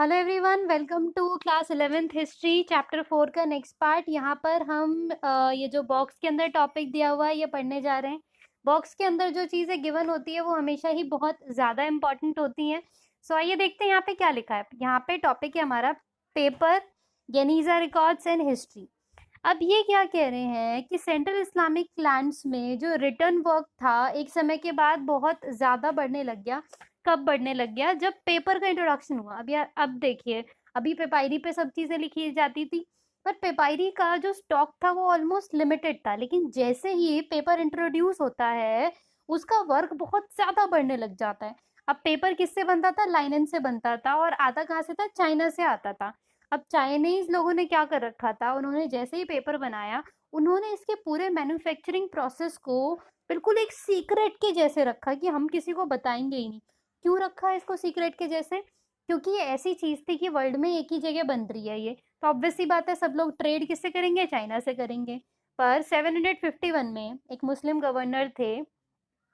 Hello everyone, welcome to class 11th history chapter 4 का next part. यहाँ पर हम ये जो बॉक्स के अंदर टॉपिक दिया हुआ है ये पढ़ने जा रहे हैं। बॉक्स के अंदर जो चीज़ें गिवन होती है वो हमेशा ही बहुत ज़्यादा इंपॉर्टेंट होती हैं। सो आइए देखते हैं यहाँ पे क्या लिखा है। यहाँ पे टॉपिक है हमारा पेपर, गेनीजा रिकॉर्ड्स एंड हिस्ट्री। अब ये क्या कह रहे हैं कि सेंट्रल इस्लामिक लैंड्स में जो रिटर्न वर्क था एक समय के बाद बहुत ज़्यादा बढ़ने लग गया। कब बढ़ने लग गया? जब पेपर का इंट्रोडक्शन हुआ। अब यार अब देखिए, अभी पेपायरी पे सब चीज़ें लिखी जाती थी, पर पेपायरी का जो स्टॉक था वो ऑलमोस्ट लिमिटेड था। लेकिन जैसे ही पेपर इंट्रोड्यूस होता है उसका वर्क बहुत ज़्यादा बढ़ने लग जाता है। अब पेपर किससे बनता था? लाइनन से बनता था, और आता कहाँ से था? चाइना से आता था। अब चाइनीज लोगों ने क्या कर रखा था, उन्होंने जैसे ही पेपर बनाया उन्होंने इसके पूरे मैन्युफैक्चरिंग प्रोसेस को बिल्कुल एक सीक्रेट के जैसे रखा कि हम किसी को बताएंगे ही नहीं। क्यों रखा है इसको सीक्रेट के जैसे? क्योंकि ये ऐसी चीज थी कि वर्ल्ड में एक ही जगह बन रही है ये, तो ऑब्वियस सी बात है सब लोग ट्रेड किससे करेंगे? चाइना से करेंगे। पर 751 में एक मुस्लिम गवर्नर थे,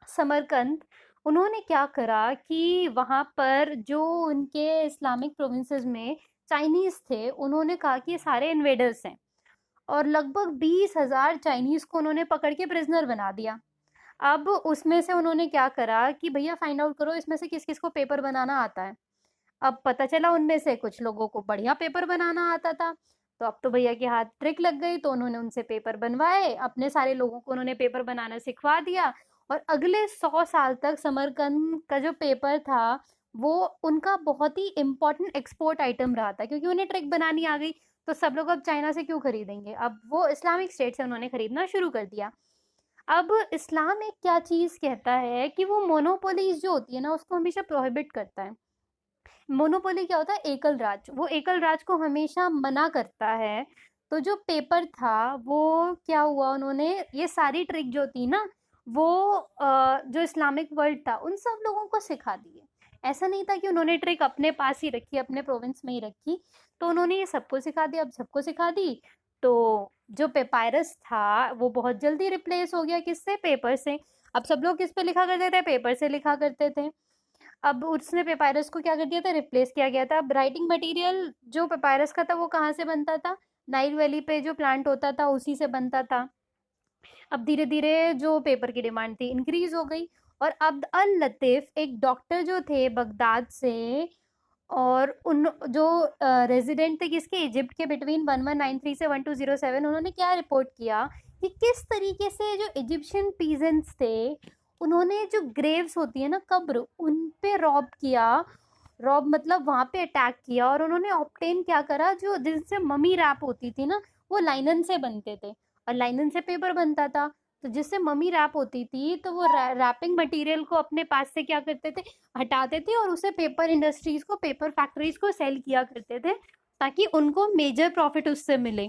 समरकंद। उन्होंने क्या करा कि वहाँ पर जो उनके इस्लामिक प्रोविंसेस में चाइनीज थे उन्होंने कहा कि ये सारे इन्वेडर्स हैं, और लगभग 20,000 चाइनीज को उन्होंने पकड़ के प्रिजनर बना दिया। अब उसमें से उन्होंने क्या करा कि भैया फाइंड आउट करो इसमें से किस किस को पेपर बनाना आता है। अब पता चला उनमें से कुछ लोगों को बढ़िया पेपर बनाना आता था, तो अब तो भैया के हाथ ट्रिक लग गई, तो उन्होंने उनसे पेपर बनवाए, अपने सारे लोगों को उन्होंने पेपर बनाना सिखवा दिया। और अगले 100 साल तक समरकंद का जो पेपर था वो उनका बहुत ही इम्पोर्टेंट एक्सपोर्ट आइटम रहा था, क्योंकि उन्हें ट्रिक बनानी आ गई। तो सब लोग अब चाइना से क्यों खरीदेंगे? अब वो इस्लामिक स्टेट से उन्होंने खरीदना शुरू कर दिया। अब इस्लाम एक क्या चीज कहता है कि वो मोनोपोलीज जो होती है ना उसको हमेशा प्रोहिबिट करता है। मोनोपोली क्या होता है? एकल राज। वो एकल राज को हमेशा मना करता है। तो जो पेपर था वो क्या हुआ, उन्होंने ये सारी ट्रिक जो थी ना वो जो इस्लामिक वर्ल्ड था उन सब लोगों को सिखा दी है। ऐसा नहीं था कि उन्होंने ट्रिक अपने पास ही रखी, अपने प्रोविंस में ही रखी। तो उन्होंने ये सबको सिखा दिया। अब सबको सिखा दी तो जो पेपायरस था वो बहुत जल्दी रिप्लेस हो गया। किससे? पेपर से। अब सब लोग किस पे लिखा करते थे? पेपर से लिखा करते थे। अब उसने पेपायरस को क्या कर दिया था? रिप्लेस किया गया था। अब राइटिंग मटेरियल जो पेपायरस का था वो कहाँ से बनता था? नाइल वैली पे जो प्लांट होता था उसी से बनता था। अब धीरे धीरे जो पेपर की डिमांड थी इंक्रीज हो गई, और अब्द अल लतीफ एक डॉक्टर जो थे बगदाद से, और उन जो रेजिडेंट थे किसके? इजिप्ट के, बिटवीन 1193 से 1207, उन्होंने क्या रिपोर्ट किया कि किस तरीके से जो इजिप्शियन पीजेंट्स थे उन्होंने जो ग्रेव्स होती है ना, कब्र, उन पे रॉब किया। रॉब मतलब वहां पे अटैक किया, और उन्होंने ऑब्टेन क्या करा, जो जिनसे ममी रैप होती थी ना वो लाइनन से बनते थे, और लाइनन से पेपर बनता था। तो जिससे ममी रैप होती थी तो वो रैपिंग मटेरियल को अपने पास से क्या करते थे? हटाते थे, और उसे पेपर इंडस्ट्रीज को, पेपर फैक्ट्रीज को सेल किया करते थे, ताकि उनको मेजर प्रॉफिट उससे मिले।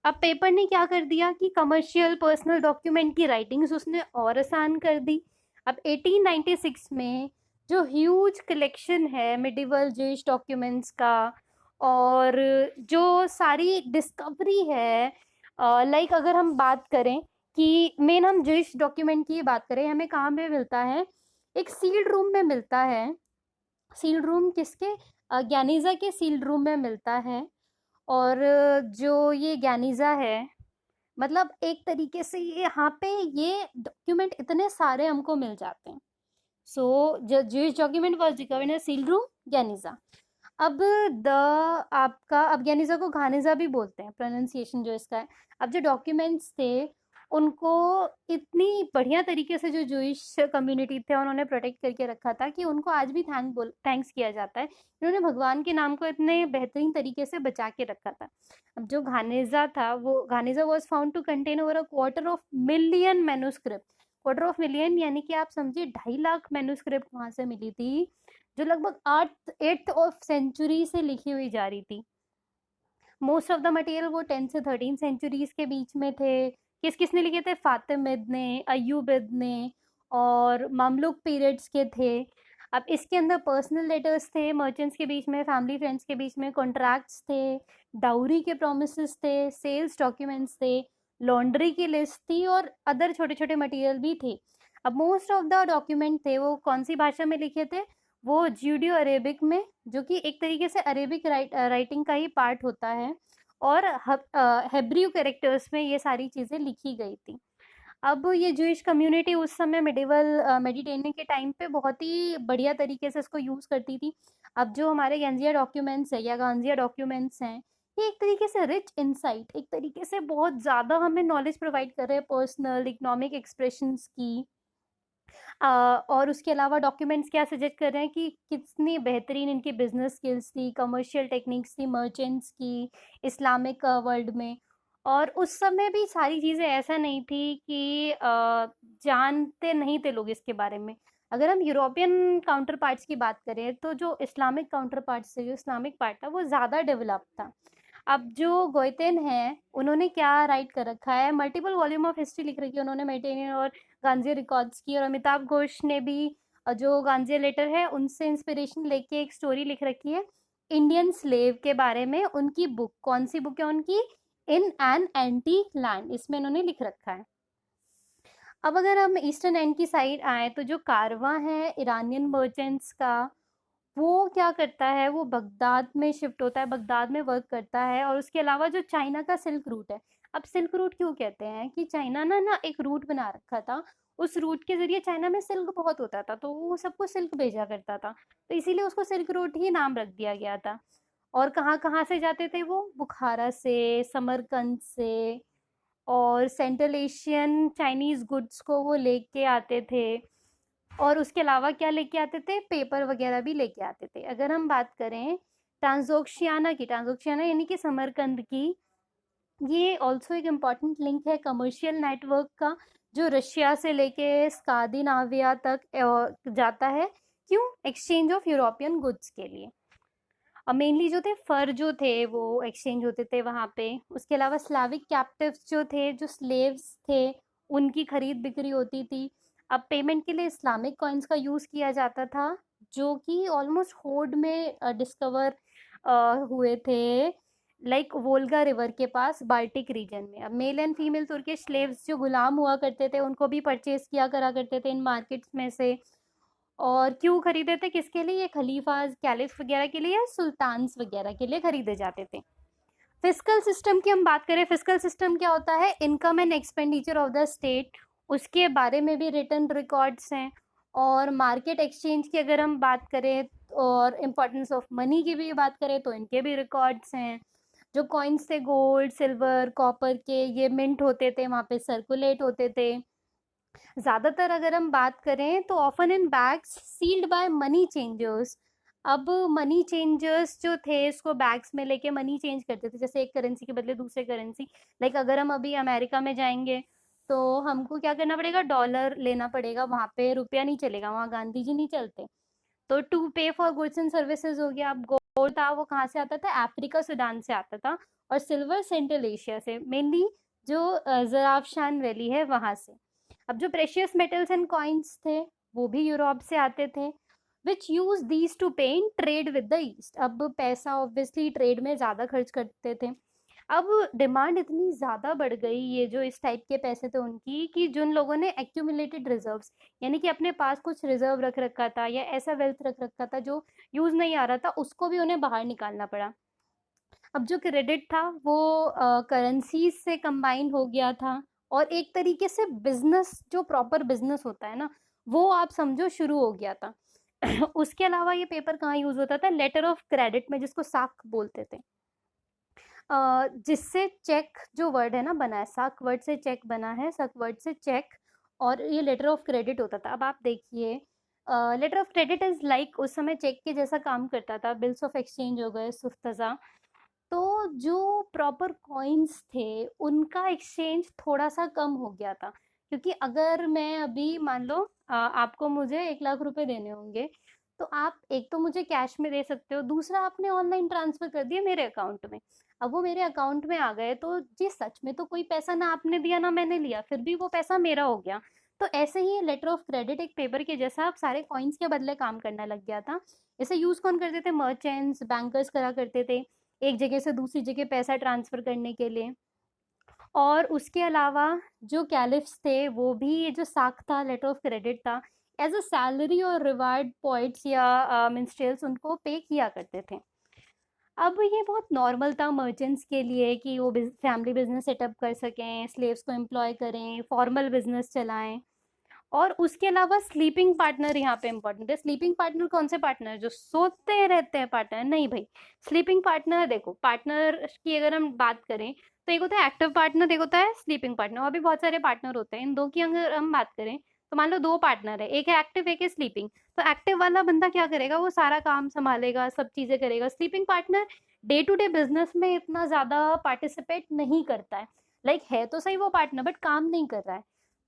अब पेपर ने क्या कर दिया कि कमर्शियल पर्सनल डॉक्यूमेंट की राइटिंग्स उसने और आसान कर दी। अब 1896 में जो ह्यूज कलेक्शन है मिडिवल जेविश डॉक्यूमेंट्स का, और जो सारी डिस्कवरी है, लाइक अगर हम बात करें कि मेन हम जेविश डॉक्यूमेंट की बात करें, हमें कहाँ पे मिलता है? एक सील्ड रूम में मिलता है। सील्ड रूम किसके? ज्ञानीजा के सील्ड रूम में मिलता है। और जो ये ज्ञानीजा है, मतलब एक तरीके से ये यहाँ पे ये डॉक्यूमेंट इतने सारे हमको मिल जाते हैं। सो जो Jewish document was recovered in seal room Geniza. अब द आपका, अब ज्ञानीजा को घानीजा भी बोलते हैं, प्रोनाउंसिएशन जो इसका है। अब जो डॉक्यूमेंट्स थे उनको इतनी बढ़िया तरीके से जो जूइश कम्युनिटी थे उन्होंने प्रोटेक्ट करके रखा था कि उनको आज भी थैंक्स किया जाता है। इन्होंने भगवान के नाम को इतने बेहतरीन तरीके से बचा के रखा था। अब जो घानेजा था, वो Geniza was found to contain over a quarter of million manuscript. Quarter of million यानी कि आप समझिए 2.5 लाख मैन्युस्क्रिप्ट वहां से मिली थी, जो लगभग 8th ऑफ सेंचुरी से लिखी हुई जा रही थी। मोस्ट ऑफ द मटेरियल वो 10 से 13 सेंचुरीज के बीच में थे। किस किसने लिखे थे? फातिमिद ने, अय्यूबिद ने, और ममलुक पीरियड्स के थे। अब इसके अंदर पर्सनल लेटर्स थे मर्चेंट्स के बीच में, फैमिली फ्रेंड्स के बीच में, कॉन्ट्रैक्ट्स थे, डाउरी के प्रोमिस थे, सेल्स डॉक्यूमेंट्स थे, लॉन्ड्री की लिस्ट थी, और अदर छोटे छोटे मटेरियल भी थे। अब मोस्ट ऑफ द डॉक्यूमेंट थे वो कौन सी भाषा में लिखे थे? वो जूडियो अरेबिक में जो कि एक तरीके से अरेबिक राइटिंग का ही पार्ट होता है, और हेब्रियू कैरेक्टर्स में ये सारी चीज़ें लिखी गई थी। अब ये जूइश कम्युनिटी उस समय मिडिवल मेडिटेरियन के टाइम पे बहुत ही बढ़िया तरीके से इसको यूज़ करती थी। अब जो हमारे गेंजिया डॉक्यूमेंट्स है या गांजिया डॉक्यूमेंट्स हैं, ये एक तरीके से रिच इंसाइट, एक तरीके से बहुत ज़्यादा हमें नॉलेज प्रोवाइड कर रहे हैं पर्सनल इकोनॉमिक एक्सप्रेशंस की। और उसके अलावा डॉक्यूमेंट्स क्या सजेस्ट कर रहे हैं कि कितनी बेहतरीन इनकी बिजनेस स्किल्स थी, कमर्शियल टेक्निक्स थी मर्चेंट्स की इस्लामिक वर्ल्ड में। और उस समय भी सारी चीज़ें ऐसा नहीं थी कि जानते नहीं थे लोग इसके बारे में। अगर हम यूरोपियन काउंटर पार्ट्स की बात करें तो जो इस्लामिक काउंटर पार्ट्स थे, जो इस्लामिक पार्ट था वो ज़्यादा डेवलप था। अब जो गोइतेन हैं उन्होंने क्या राइट कर रखा है, मल्टीपल वॉल्यूम ऑफ हिस्ट्री लिख रखी है उन्होंने मेडिटेरियन और गांधी रिकॉर्ड्स की। और अमिताभ घोष ने भी जो गांधी लेटर है उनसे इंस्पिरेशन लेके एक स्टोरी लिख रखी है इंडियन स्लेव के बारे में। उनकी बुक, कौन सी बुक है उनकी, इन एन एंटीक लैंड, इसमें इन्होंने लिख रखा है। अब अगर हम ईस्टर्न एंड की साइड आए तो जो कारवां है ईरानियन मर्चेंट्स का, वो क्या करता है, वो बगदाद में शिफ्ट होता है, बगदाद में वर्क करता है। और उसके अलावा जो चाइना का सिल्क रूट है, अब सिल्क रूट क्यों कहते हैं कि चाइना ना एक रूट बना रखा था, उस रूट के जरिए चाइना में सिल्क बहुत होता था तो वो सबको सिल्क भेजा करता था, तो इसीलिए उसको सिल्क रूट ही नाम रख दिया गया था। और कहाँ कहाँ से जाते थे वो, बुखारा से, समरकंद से, और सेंट्रल एशियन चाइनीज गुड्स को वो लेके आते थे। और उसके अलावा क्या लेके आते थे, पेपर वगैरह भी लेके आते थे। अगर हम बात करें ट्रांसोक्शियाना की, ट्रांसोक्शियाना यानी कि समरकंद की, ये ऑल्सो एक इम्पॉर्टेंट लिंक है कमर्शियल नेटवर्क का, जो रशिया से लेके स्कांडिनाविया तक जाता है। क्यों, एक्सचेंज ऑफ यूरोपियन गुड्स के लिए। और मेनली जो थे फर जो थे वो एक्सचेंज होते थे वहाँ पे। उसके अलावा स्लाविक कैप्टिव्स जो थे, जो स्लेव्स थे, उनकी खरीद बिक्री होती थी। अब पेमेंट के लिए इस्लामिक कॉइन्स का यूज़ किया जाता था, जो कि ऑलमोस्ट होड में डिस्कवर हुए थे, लाइक वोल्गा रिवर के पास बाल्टिक रीजन में। अब male and female Turkish slaves जो गुलाम हुआ करते थे उनको भी परचेज किया करा करते थे इन मार्केट्स में से। और क्यों खरीदे थे, किसके लिए, ये खलीफाज, कैलिफ वगैरह के लिए, सुल्तान्स वगैरह के लिए खरीदे जाते थे। फिजिकल सिस्टम की हम बात करें, फिजिकल सिस्टम क्या होता है, income and expenditure of the state, उसके बारे में भी रिटर्न रिकॉर्ड्स हैं। और मार्केट एक्सचेंज की अगर हम बात करें और इम्पोर्टेंस ऑफ मनी की भी बात करें तो इनके भी रिकॉर्ड्स हैं। जो कॉइन्स थे गोल्ड, सिल्वर, कॉपर के, ये मिंट होते थे वहाँ पे, सर्कुलेट होते थे। ज़्यादातर अगर हम बात करें तो often in bags sealed by money changers. अब मनी चेंजर्स जो थे इसको बैग्स में लेके मनी चेंज करते थे, जैसे एक करेंसी के बदले दूसरे करेंसी। लाइक अगर हम अभी अमेरिका में जाएंगे तो हमको क्या करना पड़ेगा, डॉलर लेना पड़ेगा, वहाँ पे रुपया नहीं चलेगा, वहाँ गांधी जी नहीं चलते। तो टू पे फॉर गुड्स एंड सर्विसेज हो गया। अब गोल्ड था वो कहाँ से आता था, अफ्रीका सूडान से आता था। और सिल्वर सेंट्रल एशिया से, मेनली जो जराफशान वैली है वहाँ से। अब जो प्रेशियस मेटल्स एंड कॉइन्स थे वो भी यूरोप से आते थे, विच यूज दीज टू पे in trade with the east. अब पैसा ऑब्वियसली ट्रेड में ज़्यादा खर्च करते थे। अब डिमांड इतनी ज़्यादा बढ़ गई ये जो इस टाइप के पैसे थे उनकी, कि जिन लोगों ने एक्यूमुलेटेड रिजर्व्स, यानी कि अपने पास कुछ रिजर्व रख रखा था या ऐसा वेल्थ रख रखा था जो यूज़ नहीं आ रहा था, उसको भी उन्हें बाहर निकालना पड़ा। अब जो क्रेडिट था वो करेंसीज से कंबाइन हो गया था, और एक तरीके से बिजनेस, जो प्रॉपर बिजनेस होता है ना, वो आप समझो शुरू हो गया था। उसके अलावा ये पेपर कहाँ यूज होता था, लेटर ऑफ क्रेडिट में, जिसको साख बोलते थे। जिससे चेक जो वर्ड है ना बना है, साख वर्ड से चेक बना है, साख वर्ड से चेक, और ये लेटर ऑफ क्रेडिट होता था। अब आप देखिए, letter of credit is like उस समय चेक के जैसा काम करता था, बिल्स ऑफ एक्सचेंज हो गए, सुफ्तजा। तो जो प्रॉपर कॉइन्स थे उनका एक्सचेंज थोड़ा सा कम हो गया था, क्योंकि अगर मैं अभी मान लो आपको मुझे 1 लाख रुपए देने होंगे, तो आप एक तो मुझे कैश में दे सकते हो, दूसरा आपने ऑनलाइन ट्रांसफर कर दिया मेरे अकाउंट में। अब वो मेरे अकाउंट में आ गए तो जी सच में तो कोई पैसा ना आपने दिया ना मैंने लिया, फिर भी वो पैसा मेरा हो गया। तो ऐसे ही लेटर ऑफ क्रेडिट एक पेपर के जैसा आप सारे कॉइन्स के बदले काम करने लग गया था। इसे यूज कौन करते थे, मर्चेंट्स, बैंकर्स करा करते थे, एक जगह से दूसरी जगह पैसा ट्रांसफर करने के लिए। और उसके अलावा जो कैलिफ्स थे वो भी, ये जो साख था, लेटर ऑफ क्रेडिट था, एज अ सैलरी और रिवार्ड पॉइंट्स या मिन्स्ट्रेल्स उनको पे किया करते थे। अब ये बहुत नॉर्मल था मर्चेंट्स के लिए कि वो फैमिली बिजनेस सेटअप कर सकें, स्लेव्स को एम्प्लॉय करें, फॉर्मल बिजनेस चलाएं। और उसके अलावा स्लीपिंग पार्टनर यहाँ पे इम्पोर्टेंट है। स्लीपिंग पार्टनर कौन से पार्टनर, जो सोते रहते हैं पार्टनर नहीं भाई। स्लीपिंग पार्टनर, देखो पार्टनर की अगर हम बात करें तो एक होता है एक्टिव पार्टनर, एक होता है स्लीपिंग पार्टनर, और भी बहुत सारे पार्टनर होते हैं। इन दो की अगर हम बात करें तो मान लो दो पार्टनर है, एक है एक्टिव एक है स्लीपिंग। तो एक्टिव वाला बंदा क्या करेगा, वो सारा काम संभालेगा, सब चीजें करेगा। Sleeping partner day to day business में इतना ज्यादा पार्टिसिपेट नहीं करता है। लाइक है तो सही वो पार्टनर, बट काम नहीं कर रहा है।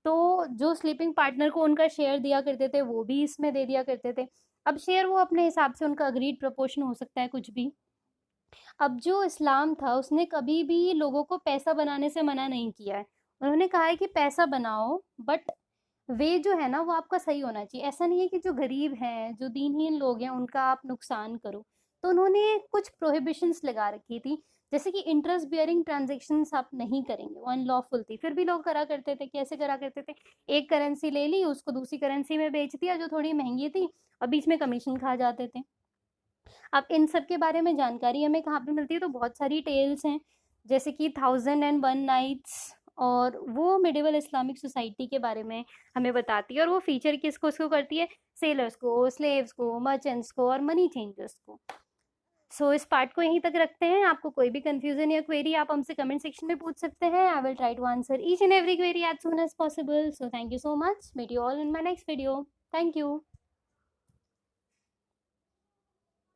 तो जो स्लीपिंग पार्टनर को उनका शेयर दिया करते थे वो भी इसमें दे दिया करते थे। अब शेयर वो अपने हिसाब से, उनका अग्रीड प्रपोर्शन हो सकता है कुछ भी। अब जो इस्लाम था उसने कभी भी लोगों को पैसा बनाने से मना नहीं किया है। उन्होंने कहा है कि पैसा बनाओ, बट वे जो है ना वो आपका सही होना चाहिए। ऐसा नहीं है कि जो गरीब हैं, जो दीनहीन लोग हैं, उनका आप नुकसान करो। तो उन्होंने कुछ प्रोहिबिशंस लगा रखी थी, जैसे कि इंटरेस्ट बियरिंग ट्रांजेक्शन्स आप नहीं करेंगे, वो अनलॉफुल थी। फिर भी लोग करा करते थे। कैसे करा करते थे, एक करेंसी ले ली, उसको दूसरी करेंसी में बेच दिया जो थोड़ी महंगी थी, और बीच में कमीशन खा जाते थे। अब इन सब के बारे में जानकारी हमें कहाँ पे मिलती है, तो बहुत सारी टेल्स हैं, जैसे कि 1001 नाइट्स, और वो मिडिवल इस्लामिक सोसाइटी के बारे में हमें बताती है। और वो फीचर किसको उसको करती है, सेलर्स को, स्लेव्स को, मर्चेंट्स को और मनी चेंजर्स को। सो इस पार्ट को यहीं तक रखते हैं। आपको कोई भी कंफ्यूजन या क्वेरी आप हमसे कमेंट सेक्शन में पूछ सकते हैं। I will try to answer each and every query as soon as possible. So thank you so much, meet you all in my next video. Thank you.